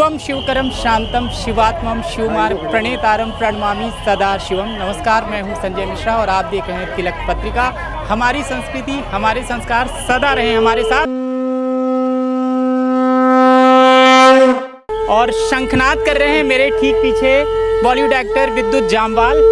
शिवम शिवकरम शांतम शिवात्मम शिवमार प्रणेतारम प्रणमामि सदा शिवम। नमस्कार, मैं हूं संजय मिश्रा और आप देख रहे हैं तिलक पत्रिका। हमारी संस्कृति, हमारे संस्कार सदा रहे हमारे साथ। और शंखनाद कर रहे हैं मेरे ठीक पीछे बॉलीवुड एक्टर विद्युत जामवाल।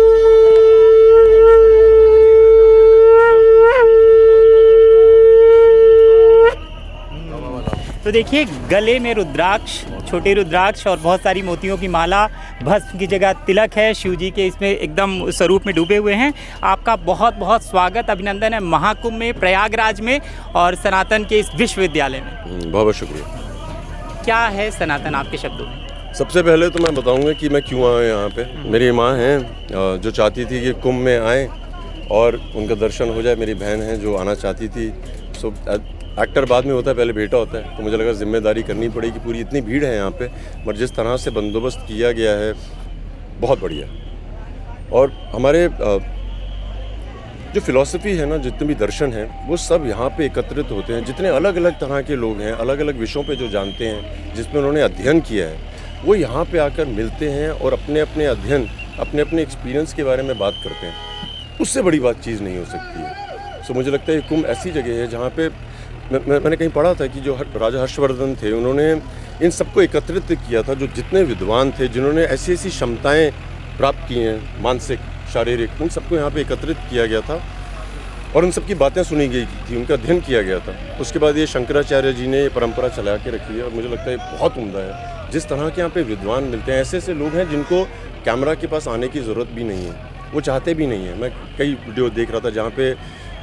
तो देखिए, गले में रुद्राक्ष, छोटे रुद्राक्ष और बहुत सारी मोतियों की माला, भस्म की जगह तिलक है। शिव जी के इसमें एकदम स्वरूप में डूबे हुए हैं। आपका बहुत बहुत स्वागत, अभिनंदन है महाकुंभ में, प्रयागराज में और सनातन के इस विश्वविद्यालय में। बहुत बहुत शुक्रिया। क्या है सनातन आपके शब्दों में? सबसे पहले तो मैं बताऊंगा कि मैं क्यों आया यहाँ पे। मेरी माँ हैं जो चाहती थी कि कुंभ में आए और उनका दर्शन हो जाए। मेरी बहन है जो आना चाहती थी। सो एक्टर बाद में होता है, पहले बेटा होता है। तो मुझे लगा जिम्मेदारी करनी पड़ेगी। पूरी इतनी भीड़ है यहाँ पे, बट जिस तरह से बंदोबस्त किया गया है बहुत बढ़िया। और हमारे जो फिलॉसफी है ना, जितने भी दर्शन हैं वो सब यहाँ पे एकत्रित होते हैं। जितने अलग अलग तरह के लोग हैं, अलग अलग विषयों पे जो जानते हैं, जिसमें उन्होंने अध्ययन किया है, वो यहाँ पे आकर मिलते हैं और अपने अपने अध्ययन, अपने अपने एक्सपीरियंस के बारे में बात करते हैं। उससे बड़ी बात चीज़ नहीं हो सकती है। सो मुझे लगता है कुंभ ऐसी जगह है जहाँ पे मैंने कहीं पढ़ा था कि जो राजा हर्षवर्धन थे, उन्होंने इन सबको एकत्रित किया था। जो जितने विद्वान थे, जिन्होंने ऐसी ऐसी क्षमताएँ प्राप्त की हैं, मानसिक, शारीरिक, उन सबको यहाँ पे एकत्रित किया गया था और उन सब की बातें सुनी गई थी, उनका अध्ययन किया गया था। उसके बाद ये शंकराचार्य जी ने ये परंपरा चला के रखी है और मुझे लगता है बहुत उम्दा है। जिस तरह के यहाँ पे विद्वान मिलते हैं, ऐसे ऐसे लोग हैं जिनको कैमरा के पास आने की ज़रूरत भी नहीं है, वो चाहते भी नहीं है। मैं कई वीडियो देख रहा था जहाँ पे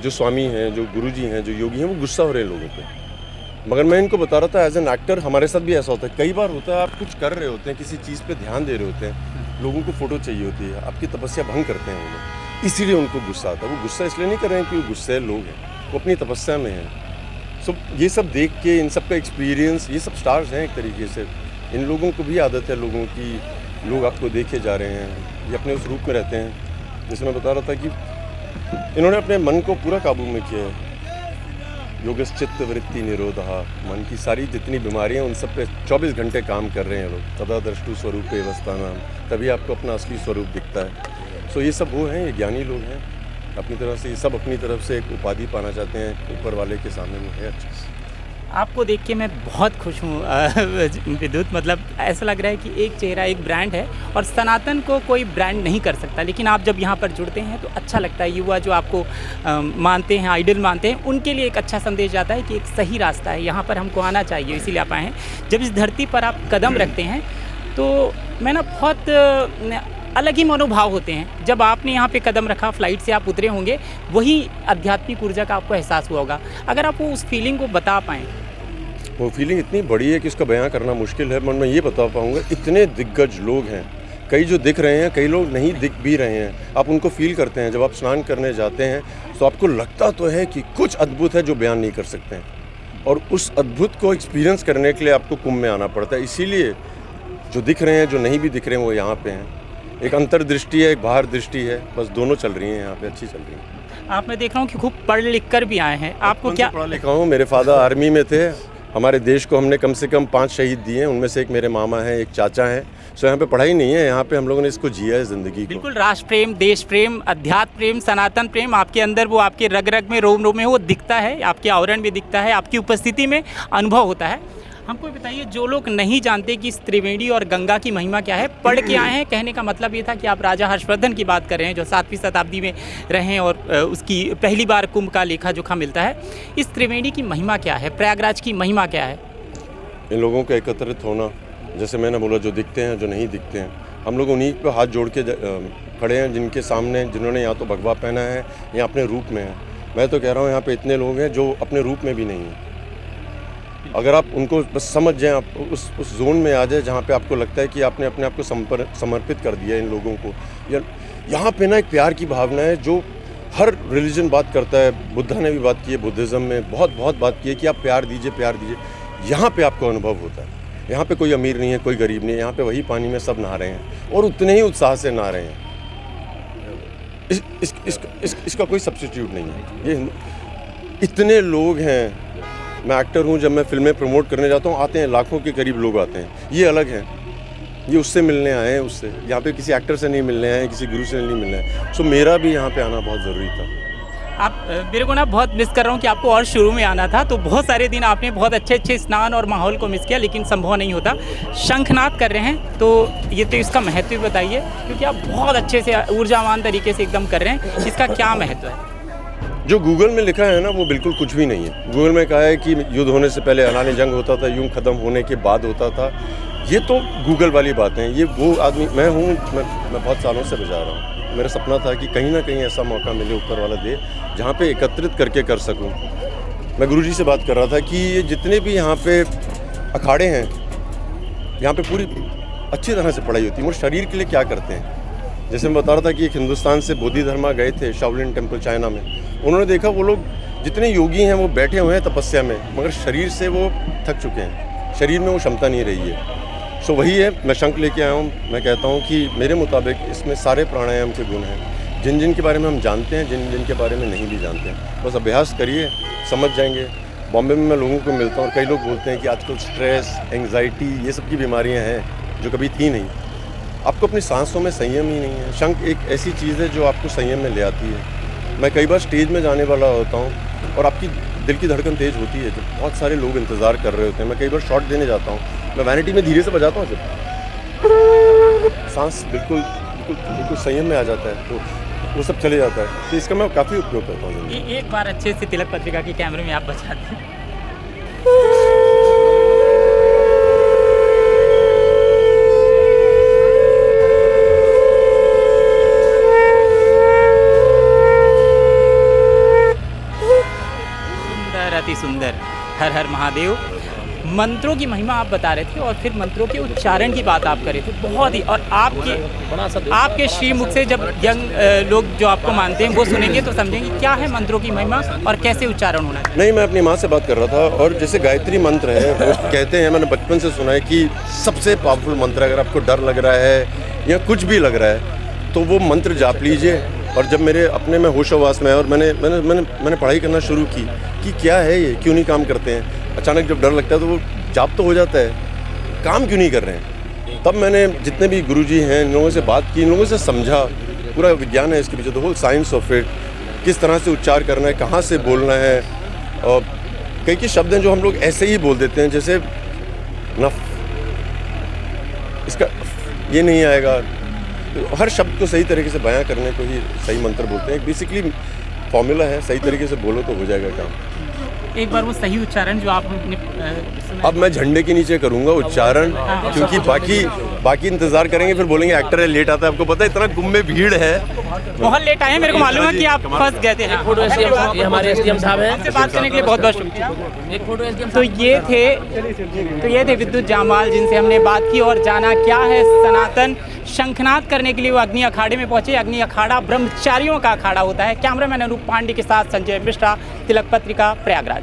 जो स्वामी हैं, जो गुरुजी हैं, जो योगी हैं, वो गुस्सा हो रहे हैं लोगों पे। मगर मैं इनको बता रहा था, एज एन एक्टर हमारे साथ भी ऐसा होता है। कई बार होता है, आप कुछ कर रहे होते हैं, किसी चीज़ पे ध्यान दे रहे होते हैं, लोगों को फोटो चाहिए होती है, आपकी तपस्या भंग करते हैं वो लोग, इसीलिए उनको गुस्सा आता है। वो गुस्सा इसलिए नहीं कर रहे हैं कि वो गुस्से लोग हैं, वो अपनी तपस्या में हैं। सो ये सब देख के, इन सब का एक्सपीरियंस, ये सब स्टार्स हैं एक तरीके से। इन लोगों को भी आदत है लोगों की, लोग आपको देखे जा रहे हैं, ये अपने उस रूप में रहते हैं। जैसे मैं बता रहा था कि इन्होंने अपने मन को पूरा काबू में किया है। योगश्चित्त वृत्ति निरोधः, मन की सारी जितनी बीमारियां, उन सब पे 24 घंटे काम कर रहे हैं लोग। तदा दृष्टु स्वरूपे अवस्थानाम, तभी आपको अपना असली स्वरूप दिखता है। सो ये सब वो हैं, ये ज्ञानी लोग हैं अपनी तरफ से। ये सब अपनी तरफ से एक उपाधि पाना चाहते हैं ऊपर वाले के सामने में है। अच्छा, आपको देख के मैं बहुत खुश हूँ विद्युत। मतलब ऐसा लग रहा है कि एक चेहरा, एक ब्रांड है और सनातन को कोई ब्रांड नहीं कर सकता। लेकिन आप जब यहाँ पर जुड़ते हैं तो अच्छा लगता है। युवा जो आपको मानते हैं, आइडल मानते हैं, उनके लिए एक अच्छा संदेश जाता है कि एक सही रास्ता है, यहाँ पर हमको आना चाहिए, इसीलिए आप आए हैं। जब इस धरती पर आप कदम रखते हैं तो मैं ना बहुत अलग ही मनोभाव होते हैं। जब आपने यहाँ पे कदम रखा, फ्लाइट से आप उतरे होंगे, वही आध्यात्मिक ऊर्जा का आपको एहसास हुआ होगा। अगर आप उस फीलिंग को बता पाएँ। वो फीलिंग इतनी बड़ी है कि उसका बयां करना मुश्किल है। मैं ये बता पाऊँगा, इतने दिग्गज लोग हैं, कई जो दिख रहे हैं, कई लोग नहीं दिख भी रहे हैं। आप उनको फील करते हैं। जब आप स्नान करने जाते हैं तो आपको लगता तो है कि कुछ अद्भुत है जो बयान नहीं कर सकते हैं, और उस अद्भुत को एक्सपीरियंस करने के लिए आपको कुंभ में आना पड़ता है। इसीलिए जो दिख रहे हैं, जो नहीं भी दिख रहे हैं, वो यहाँ पे हैं। एक अंतर्दृष्टि है, एक बाहर दृष्टि है, बस दोनों चल रही हैं यहाँ पे, अच्छी चल रही हैं। आप, मैं देख रहा हूँ कि खूब पढ़ लिख कर भी आए हैं। आपको क्या? पढ़ा लिखा हूँ। मेरे फादर आर्मी में थे। हमारे देश को हमने कम से कम 5 शहीद दिए हैं, उनमें से एक मेरे मामा हैं, एक चाचा हैं। सो यहाँ पे पढ़ाई नहीं है, यहाँ पे हम लोगों ने इसको जिया है ज़िंदगी को। बिल्कुल, राष्ट्र प्रेम, देश प्रेम, अध्यात्म प्रेम, सनातन प्रेम आपके अंदर, वो आपके रग रग में, रोम रोम में वो दिखता है, आपके आवरण में दिखता है, आपकी उपस्थिति में अनुभव होता है। हमको बताइए, जो लोग नहीं जानते कि इस त्रिवेणी और गंगा की महिमा क्या है, पढ़ के आए हैं। कहने का मतलब ये था कि आप राजा हर्षवर्धन की बात कर रहे हैं, जो 7वीं शताब्दी में रहे और उसकी पहली बार कुंभ का लेखा जोखा मिलता है। इस त्रिवेणी की महिमा क्या है, प्रयागराज की महिमा क्या है? इन लोगों का एकत्रित होना, जैसे मैंने बोला, जो दिखते हैं, जो नहीं दिखते हैं, हम लोग उन्हीं पे हाथ जोड़ के खड़े हैं, जिनके सामने, जिन्होंने या तो भगवा पहना है या अपने रूप में है। मैं तो कह रहा हूँ यहाँ पे इतने लोग हैं जो अपने रूप में भी नहीं हैं। अगर आप उनको बस समझ जाएं, आप उस जोन में आ जाए जहाँ पे आपको लगता है कि आपने अपने आप को समर्पित कर दिया इन लोगों को। यहाँ पे ना एक प्यार की भावना है जो हर रिलीजन बात करता है। बुद्धा ने भी बात की है, बुद्धिज़्म में बहुत बात की है कि आप प्यार दीजिए, प्यार दीजिए। यहाँ पे आपको अनुभव होता है। यहाँ पे कोई अमीर नहीं है, कोई गरीब नहीं है। यहाँ पे वही पानी में सब नहा रहे हैं और उतने ही उत्साह से नहा रहे हैं। इसका कोई सब्स्टिट्यूट नहीं है। ये इतने लोग हैं मैं एक्टर हूँ, जब मैं फिल्में प्रमोट करने जाता हूँ आते हैं लाखों के करीब लोग आते हैं। ये अलग है, ये उससे मिलने आए हैं, उससे यहाँ पे किसी एक्टर से नहीं मिलने आए हैं, किसी गुरु से नहीं मिलने आए। सो मेरा भी यहाँ पे आना बहुत ज़रूरी था। आप मेरे को ना बहुत मिस कर रहा हूँ कि आपको और शुरू में आना था, तो बहुत सारे दिन आपने बहुत अच्छे अच्छे स्नान और माहौल को मिस किया, लेकिन संभव नहीं होता। शंखनाद कर रहे हैं तो ये तो इसका महत्व बताइए, क्योंकि आप बहुत अच्छे से ऊर्जावान तरीके से एकदम कर रहे हैं, इसका क्या महत्व है? जो गूगल में लिखा है ना वो बिल्कुल कुछ भी नहीं है। गूगल में कहा है कि युद्ध होने से पहले ऐलान जंग होता था, युद्ध ख़त्म होने के बाद होता था। ये तो गूगल वाली बातें हैं। ये वो आदमी मैं हूँ, मैं बहुत सालों से बजा रहा हूँ। मेरा सपना था कि कहीं ना कहीं ऐसा मौका मिले, ऊपर वाला दे, जहाँ पे एकत्रित करके कर सकूँ। मैं गुरुजी से बात कर रहा था कि ये जितने भी यहाँ पे अखाड़े हैं, यहाँ पे पूरी अच्छी तरह से पढ़ाई होती है। वो शरीर के लिए क्या करते हैं, जैसे मैं बता रहा था कि एक हिंदुस्तान से बोधि धर्मा गए थे शाओलिन टेम्पल चाइना में। उन्होंने देखा वो लोग जितने योगी हैं वो बैठे हुए हैं तपस्या में, मगर शरीर से वो थक चुके हैं, शरीर में वो क्षमता नहीं रही है। सो वही है, मैं शंख लेके आया हूँ। मैं कहता हूँ कि मेरे मुताबिक इसमें सारे प्राणायाम के गुण हैं, जिन जिन के बारे में हम जानते हैं, जिन जिन के बारे में नहीं भी जानते हैं। बस अभ्यास करिए, समझ जाएंगे। बॉम्बे में मैं लोगों को मिलता हूँ और कई लोग बोलते हैं कि आजकल स्ट्रेस, एंग्जाइटी, ये सब की बीमारियाँ हैं जो कभी थी नहीं। आपको अपनी सांसों में संयम ही नहीं है। शंख एक ऐसी चीज़ है जो आपको संयम में ले आती है। मैं कई बार स्टेज में जाने वाला होता हूँ और आपकी दिल की धड़कन तेज़ होती है, जब बहुत सारे लोग इंतज़ार कर रहे होते हैं। मैं कई बार शॉट देने जाता हूँ, मैं वैनिटी में धीरे से बजाता हूँ, जब सांस बिल्कुल संयम में आ जाता है तो वो सब चले जाता है। तो इसका मैं काफ़ी उपयोग करता हूँ। एक बार अच्छे से तिलक पत्रिका के कैमरे में आप बजाते हैं। अति सुंदर। हर हर महादेव। मंत्रों की महिमा आप बता रहे थे और फिर मंत्रों के उच्चारण की बात आप कर रहे थे, बहुत ही। और आपके श्रीमुख से जब यंग लोग जो आपको मानते हैं वो सुनेंगे तो समझेंगे क्या है मंत्रों की महिमा और कैसे उच्चारण होना चाहिए। नहीं, मैं अपनी माँ से बात कर रहा था और जैसे गायत्री मंत्र है, वो कहते हैं, मैंने बचपन से सुना है कि सबसे पावरफुल मंत्र है। अगर आपको डर लग रहा है या कुछ भी लग रहा है तो वो मंत्र जाप लीजिए। और जब मेरे अपने में होशोवास में और मैंने पढ़ाई करना शुरू की कि क्या है ये, क्यों नहीं काम करते हैं। अचानक जब डर लगता है तो वो जाप तो हो जाता है, काम क्यों नहीं कर रहे हैं। तब मैंने जितने भी गुरुजी हैं इन लोगों से बात की, इन लोगों से समझा। पूरा विज्ञान है इसके पीछे, the whole science of it, किस तरह से उच्चार करना है, कहाँ से बोलना है। और कई शब्द हैं जो हम लोग ऐसे ही बोल देते हैं, जैसे नफ, इसका ये नहीं आएगा। हर शब्द को सही तरीके से बयां करने को ही सही मंत्र बोलते हैं। बेसिकली फॉर्मूला है, सही तरीके से बोलो तो हो जाएगा काम। एक बार वो सही उच्चारण जो आपने अब मैं झंडे के नीचे करूंगा उच्चारण, क्योंकि बाकी इंतजार करेंगे, फिर बोलेंगे एक्टर है, लेट आता है। आपको पता है इतना कुंभ में भीड़ है, बहुत लेट आए हैं। मेरे को मालूम है कि आप फंस गए थे। ये हमारे एसडीएम साहब हैं, आपसे बात करने के लिए बहुत बहुत शुक्रिया। एक फोटो एसडीएम। तो ये थे विद्युत जामाल, जिनसे हमने बात की और जाना क्या है सनातन। शंखनाद करने के लिए वो अग्नि अखाड़े में पहुंचे। अग्नि अखाड़ा ब्रह्मचारियों का अखाड़ा होता है। कैमरामैन अनूप पांडे के साथ संजय मिश्रा, तिलक पत्रिका, प्रयागराज।